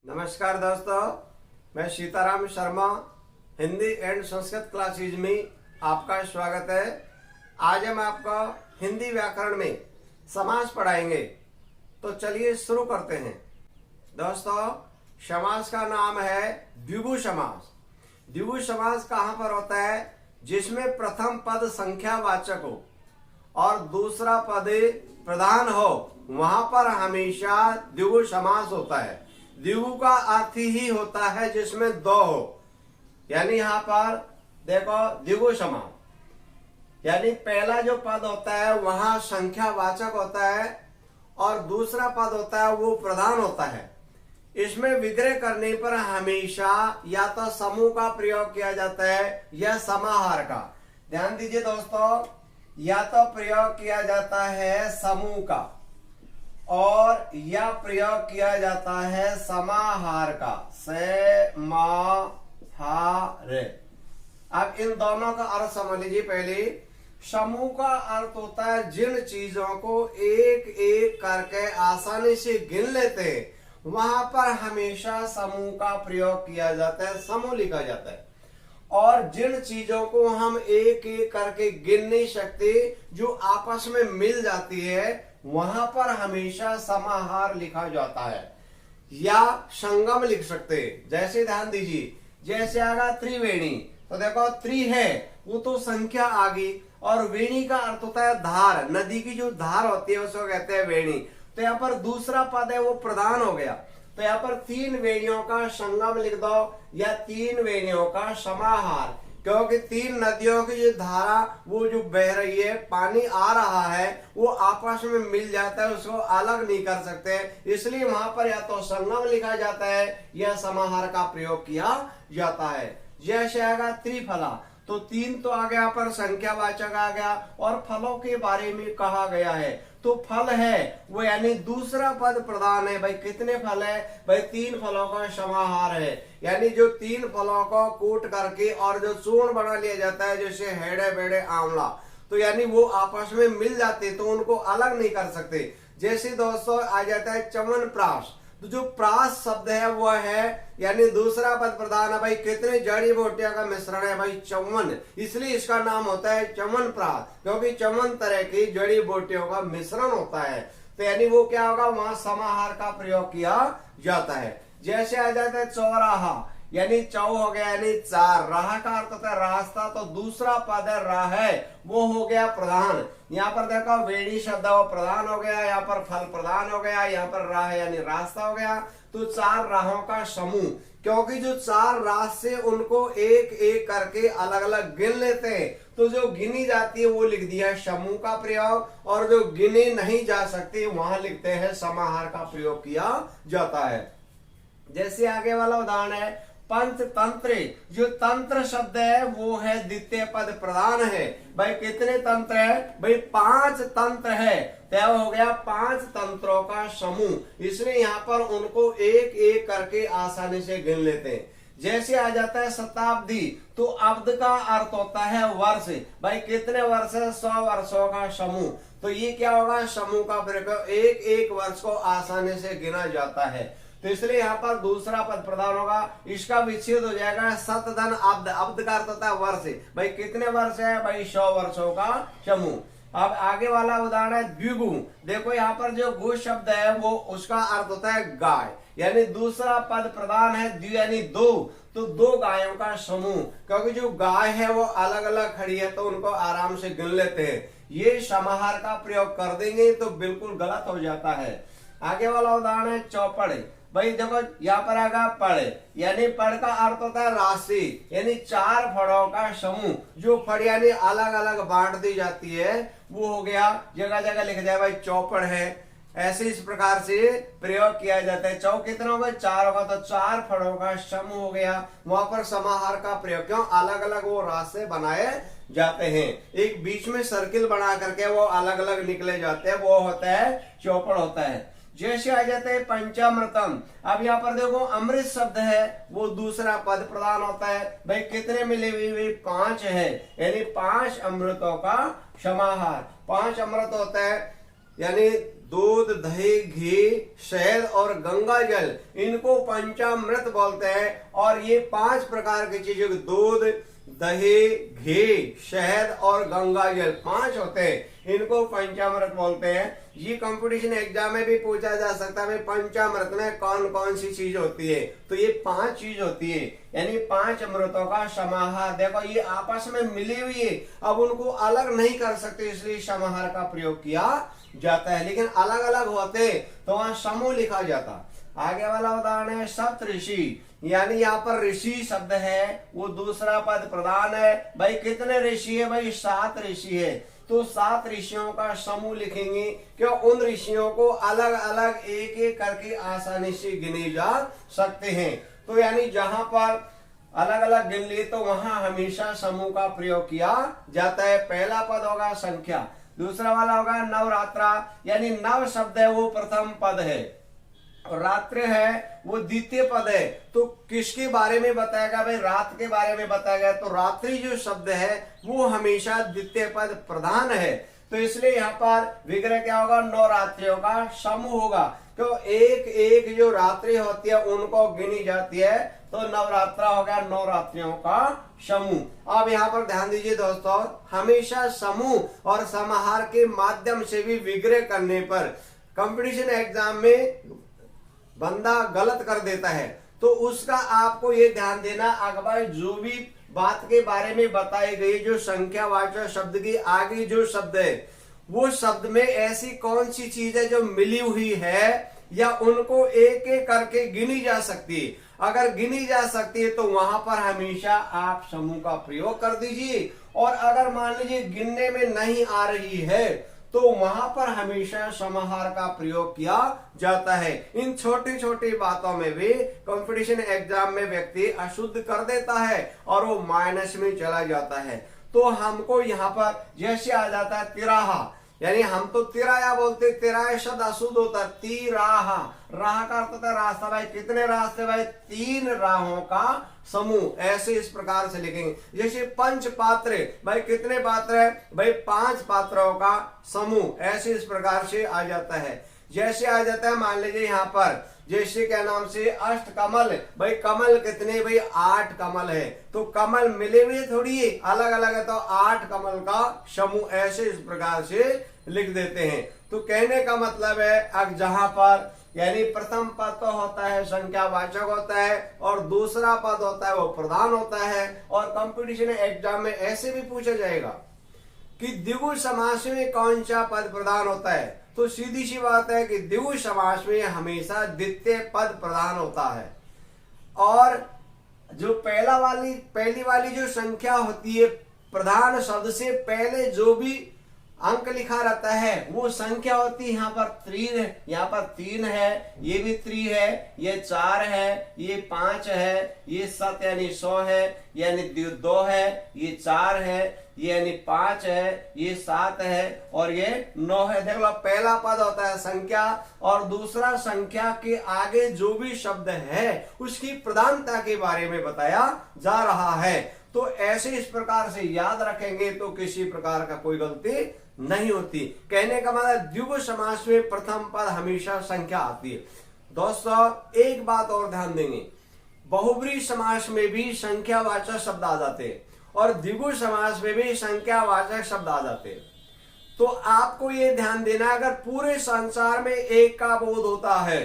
नमस्कार दोस्तों, मैं सीताराम शर्मा हिंदी एंड संस्कृत क्लासेज में आपका स्वागत है। आज हम आपको हिंदी व्याकरण में समास पढ़ाएंगे, तो चलिए शुरू करते हैं। दोस्तों, समास का नाम है द्विगु समास। द्विगु समास कहाँ पर होता है? जिसमें प्रथम पद संख्यावाचक हो और दूसरा पद प्रधान हो, वहां पर हमेशा द्विगु समास होता है। द्विगु का अर्थ ही होता है जिसमें दो हो, यानी यहाँ पर देखो द्विगु समास, यानी पहला जो पद होता है वहां संख्यावाचक होता है और दूसरा पद होता है वो प्रधान होता है। इसमें विग्रह करने पर हमेशा या तो समूह का प्रयोग किया जाता है या समाहार का। ध्यान दीजिए दोस्तों, या तो प्रयोग किया जाता है समूह का और या प्रयोग किया जाता है समाहार का, से मा हा रे। अब इन दोनों का अर्थ समझ लीजिए। पहले समूह का अर्थ होता है जिन चीजों को एक एक करके आसानी से गिन लेते हैं, वहां पर हमेशा समूह का प्रयोग किया जाता है, समूह लिखा जाता है। और जिन चीजों को हम एक एक करके गिन नहीं सकते, जो आपस में मिल जाती है, वहां पर हमेशा समाहार लिखा जाता है या संगम लिख सकते हैं। जैसे ध्यान दीजिए, जैसे आगा त्रिवेणी, तो देखो त्रि है वो तो संख्या आ गई, और वेणी का अर्थ होता है धार, नदी की जो धार होती है उसको कहते हैं वेणी। तो यहाँ पर दूसरा पद है वो प्रधान हो गया, तो यहाँ पर तीन वेणियों का संगम लिख दो या तीन वेणियों का समाहार, क्योंकि तीन नदियों की जो धारा वो जो बह रही है, पानी आ रहा है, वो आपस में मिल जाता है, उसको अलग नहीं कर सकते, इसलिए वहां पर या तो संगम लिखा जाता है या समाहार का प्रयोग किया जाता है। जैसे आएगा त्रिफला, तो तीन तो आ गया पर संख्यावाचक आ गया, और फलों के बारे में कहा गया है, तो फल है वो यानी दूसरा पद प्रधान है। भाई कितने फल है? भाई तीन फलों का समाहार है, यानी जो तीन फलों को कूट करके और जो चूर्ण बना लिया जाता है, जैसे हेड़े बेड़े आंवला, तो यानी वो आपस में मिल जाते, तो उनको अलग नहीं कर सकते। जैसे दोस्तों आ जाता है च्यवनप्राश, तो जो प्रास शब्द है वो है यानी दूसरा पद प्रधान है। भाई कितने जड़ी बूटियों का मिश्रण है? भाई च्यवन, इसलिए इसका नाम होता है च्यवनप्राश, क्योंकि च्यवन तरह की जड़ी बूटियों का मिश्रण होता है। तो यानी वो क्या होगा, वहां समाहार का प्रयोग किया जाता है। जैसे आ जाता है चौराहा, यानी चौ हो गया यानी चार, राह का अर्थ होता है रास्ता, तो दूसरा पद है राह है, वो हो गया प्रधान। यहाँ पर देखो वेणी शब्द वो प्रधान हो गया, यहाँ पर फल प्रधान हो गया, यहाँ पर राह यानी रास्ता हो गया। तो चार राहों का समूह, क्योंकि जो चार राह से उनको एक एक करके अलग अलग गिन लेते हैं, तो जो गिनी जाती है वो लिख दिया समूह का प्रयोग, और जो गिनी नहीं जा सकती वहां लिखते हैं समाहार का प्रयोग किया जाता है। जैसे आगे वाला उदाहरण है पंचतंत्र, जो तंत्र शब्द है वो है द्वितीय पद प्रधान है। भाई कितने तंत्र है? भाई पांच तंत्र है, तो हो गया पांच तंत्रों का समूह, इसलिए यहाँ पर उनको एक एक करके आसानी से गिन लेते हैं। जैसे आ जाता है शताब्दी, तो अब्द का अर्थ होता है वर्ष। भाई कितने वर्ष है? 100 वर्षों का समूह, तो ये क्या होगा, समूह का प्रयोग, एक एक वर्ष को आसानी से गिना जाता है, तो इसलिए यहाँ पर दूसरा पद प्रधान होगा। इसका विच्छेद हो जाएगा शतधन अब्द, अब्द का अर्थ होता है वर्ष। भाई कितने वर्ष है? भाई 100 वर्षों का समूह। अब आगे वाला उदाहरण है द्विगु, देखो यहाँ पर जो गु शब्द है वो उसका अर्थ होता है गाय, यानी दूसरा पद प्रधान है, द्वि यानी दो, तो दो गायों का समूह, क्योंकि जो गाय है वो अलग अलग खड़ी है, तो उनको आराम से गिन लेते हैं। ये समाहार का प्रयोग कर देंगे तो बिल्कुल गलत हो जाता है। आगे वाला उदाहरण है चौपड़, भाई देखो यहाँ पर आगा पढ़, यानी पढ़ का अर्थ होता है राशि, यानी चार फड़ों का समूह, जो फड़ यानी अलग अलग बांट दी जाती है, वो हो गया, जगह जगह लिख जाए भाई चौपड़ है। ऐसे इस प्रकार से प्रयोग किया जाता है। चौ कितना होगा? चार होगा, तो चार फड़ों का समूह हो गया। वहां पर समाहार का प्रयोग, क्यों? अलग अलग वो रास्ते बनाए जाते हैं, एक बीच में सर्किल बना करके वो अलग अलग निकले जाते हैं, वो होता है चौपड़ होता है। जैसे आ जाते हैं पंचामृतम, अब यहाँ पर देखो अमृत शब्द है वो दूसरा पद प्रधान होता है। भाई कितने मिले हुए? 5 है, यानी 5 अमृतों का समाहार। 5 अमृत होता है, यानी दूध, दही, घी, शहद और गंगा जल, इनको पंचामृत बोलते हैं। और ये 5 प्रकार की चीजें, दूध, दही, घी, शहद और गंगा जल 5 होते हैं, इनको पंचामृत बोलते हैं। ये कंपटीशन एग्जाम में भी पूछा जा सकता है, पंचामृत में कौन कौन सी चीज होती है। तो ये 5 चीज होती है, यानी 5 अमृतों का समाहार। देखो ये आपस में मिली हुई है, अब उनको अलग नहीं कर सकते, इसलिए समाहार का प्रयोग किया जाता है। लेकिन अलग अलग होते तो वहां समूह लिखा जाता। आगे वाला उदाहरण है सप्तऋषि, यानी यहाँ पर ऋषि शब्द है, वो दूसरा पद प्रधान है। भाई कितने ऋषि है? भाई 7 ऋषि है। तो 7 ऋषियों का समूह लिखेंगे, क्यों? उन ऋषियों को अलग अलग एक एक करके आसानी से गिने जा सकते हैं। तो यानी जहां पर अलग अलग गिन लिए तो वहां हमेशा समूह का प्रयोग किया जाता है। पहला पद होगा संख्या, दूसरा वाला होगा नवरात्रा, यानी नव शब्द है वो प्रथम पद है, और रात्रि है वो द्वितीय पद है। तो किसके बारे में बताएगा? भाई रात के बारे में बताएगा। तो रात्रि जो शब्द है वो हमेशा द्वितीय पद प्रधान है। तो इसलिए यहाँ पर विग्रह क्या होगा? नवरात्रियों का समूह होगा। तो एक एक जो रात्रि होती है उनको गिनी जाती है, तो नवरात्रा हो गया नवरात्रियों का समूह। अब यहाँ पर ध्यान दीजिए दोस्तों, हमेशा समूह और समाहार के माध्यम से भी विग्रह करने पर कंपटीशन एग्जाम में बंदा गलत कर देता है। तो उसका आपको ये ध्यान देना, अगर जो भी बात के बारे में बताई गई, जो संख्यावाचक शब्द की आगे जो शब्द है, वो शब्द में ऐसी कौन सी चीज है जो मिली हुई है या उनको एक एक करके गिनी जा सकती है। अगर गिनी जा सकती है तो वहां पर हमेशा आप समूह का प्रयोग कर दीजिए। और अगर मान लीजिए गिनने में नहीं आ रही है तो वहां पर हमेशा समाहार का प्रयोग किया जाता है। इन छोटी छोटी बातों में भी कंपटीशन एग्जाम में व्यक्ति अशुद्ध कर देता है और वो माइनस में चला जाता है। तो हमको यहाँ पर जैसे आ जाता है तिराहा, यानी हम तो तिराया बोलते, तिराया शब्द अशुद्ध होता है। तिराहा, राह का अर्थ होता है रास्ता। भाई कितने रास्ते? भाई 3 राहों का समूह। ऐसे इस प्रकार से लिखेंगे। जैसे पंच पात्र, भाई कितने पात्र है? भाई 5 पात्रों का समूह। ऐसे इस प्रकार से आ जाता है। जैसे आ जाता है मान लीजिए यहाँ पर, जैसे क्या नाम से अष्ट कमल, भाई कमल कितने? भाई 8 कमल है। तो कमल मिले हुए थोड़ी है, अलग अलग है, तो 8 कमल का समूह। ऐसे इस प्रकार से लिख देते हैं। तो कहने का मतलब है अब जहां पर यानी प्रथम पद तो होता है संख्यावाचक होता है और दूसरा पद होता है वो प्रधान होता है। और कंपटीशन एग्जाम में ऐसे भी पूछा जाएगा कि द्विगु समास में कौन सा पद प्रधान होता है। तो सीधी सी बात है कि द्विगु समास में हमेशा द्वितीय पद प्रधान होता है। और जो पहली वाली जो संख्या होती है, प्रधान शब्द से पहले जो भी अंक लिखा रहता है वो संख्या होती है। यहाँ पर 3 है, यहाँ पर 3 है, ये भी 3 है, ये 4 है, ये 5 है, ये 7 यानी 100 है, यानी 2 है, ये 4 है, ये यानी 5 है, ये 7 है और ये 9 है। देख लो, पहला पद होता है संख्या और दूसरा संख्या के आगे जो भी शब्द है उसकी प्रधानता के बारे में बताया जा रहा है। तो ऐसे इस प्रकार से याद रखेंगे तो किसी प्रकार का कोई गलती नहीं होती। कहने का मतलब द्विगु समास में प्रथम पद हमेशा संख्या आती है। दोस्तों एक बात और ध्यान देंगे, बहुब्री समास में भी संख्यावाचक शब्द आ जाते हैं और द्विगु समास में भी संख्यावाचक शब्द आ जाते हैं। तो आपको ये ध्यान देना, अगर पूरे संसार में एक का बोध होता है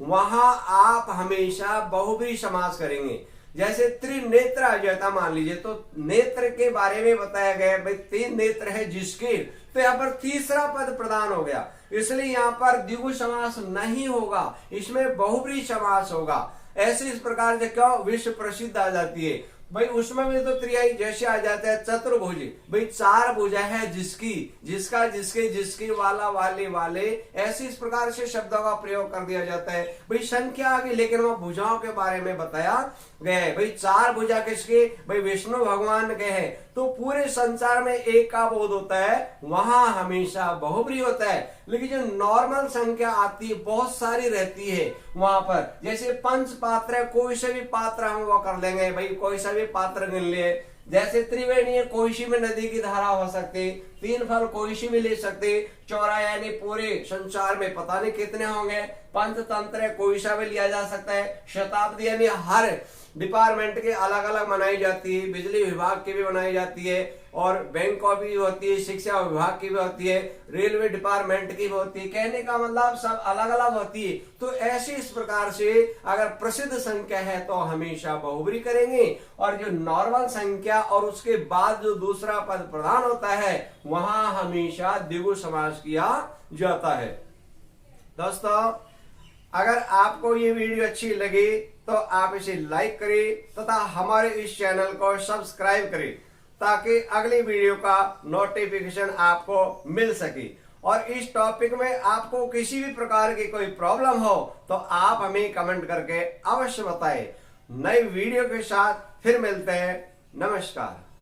वहां आप हमेशा बहुब्री समास करेंगे। जैसे त्रिनेत्र आ जाता मान लीजिए, तो नेत्र के बारे में बताया गया, भाई 3 नेत्र है जिसके, तो यहाँ पर तीसरा पद प्रदान हो गया, इसलिए यहाँ पर द्विगु समास नहीं होगा, इसमें बहुब्री समास होगा। ऐसे इस प्रकार से क्यों विश्व प्रसिद्ध आ जाती है। भाई उसमें भी तो त्रियाई जैसे आ जाता है चतुर्भुज, भाई 4 भुजा है जिसकी, जिसका, जिसके, जिसके, वाला, वाले, वाले, ऐसे इस प्रकार से शब्दों का प्रयोग कर दिया जाता है। भाई संख्या आ गई लेकिन वह भुजाओं के बारे में बताया गया है। भाई 4 भुजा किसके? भाई विष्णु भगवान के हैं। तो पूरे संसार में एक का बोध होता है, वहां हमेशा बहुब्री होता है। लेकिन जो नॉर्मल संख्या आती है बहुत सारी रहती है वहां पर, जैसे पंच पात्र है, कोई से भी पात्र हम वो कर लेंगे, भाई कोई सा भी पात्र गिन लिए। जैसे त्रिवेणी है, कोई सी भी नदी की धारा हो सकती है, तीन फल कोई सी भी ले सकते, चौरा यानी पूरे संसार में पता नहीं कितने होंगे, पंचतंत्र कोई सा भी लिया जा सकता है, शताब्दी यानी हर डिपार्टमेंट के अलग अलग मनाई जाती है, बिजली विभाग की भी बनाई जाती है और बैंक की भी होती है, शिक्षा विभाग की भी होती है, रेलवे डिपार्टमेंट की भी होती है। कहने का मतलब सब अलग अलग होती है। तो ऐसे इस प्रकार से अगर प्रसिद्ध संख्या है तो हमेशा बहुब्री करेंगे, और जो नॉर्मल संख्या और उसके बाद जो दूसरा पद प्रधान होता है वहां हमेशा द्विगु समास किया जाता है। दोस्तों, अगर आपको ये वीडियो अच्छी लगी तो आप इसे लाइक करें तथा हमारे इस चैनल को सब्सक्राइब करें ताकि अगली वीडियो का नोटिफिकेशन आपको मिल सके। और इस टॉपिक में आपको किसी भी प्रकार की कोई प्रॉब्लम हो तो आप हमें कमेंट करके अवश्य बताएं। नई वीडियो के साथ फिर मिलते हैं। नमस्कार।